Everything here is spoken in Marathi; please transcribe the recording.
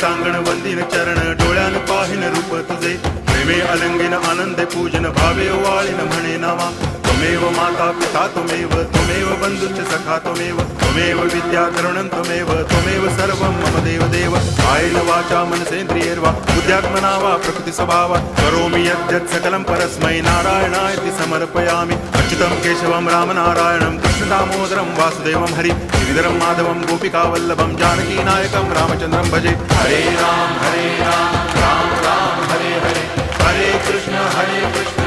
सांगण वंदिन चरण डोळ्यान पाहिन रूप तुझे प्रेमे अलंगिन आनंदे पूजन भावे वाळीन म्हणे नामा त्वमेव माता पिता त्वमेव बंधुश्च सखा त्वमेव विद्या तरुणं त्वमेव सर्वं मम देव कायेन वाचा मनसेन्द्रियैर्वा बुद्ध्यात्मना वा प्रकृति स्वभावात् करोमि यद्यत् सकलं परस्मै नारायणायति समर्पयामि अच्युतं केशवं रामनारायणं कृष्णदामोदरं वासुदेवं हरि श्रीधरं माधवं गोपिकावल्लभं जानकीनायकं रामचन्द्रं भजे हरे राम राम राम हरे हरे हरे कृष्ण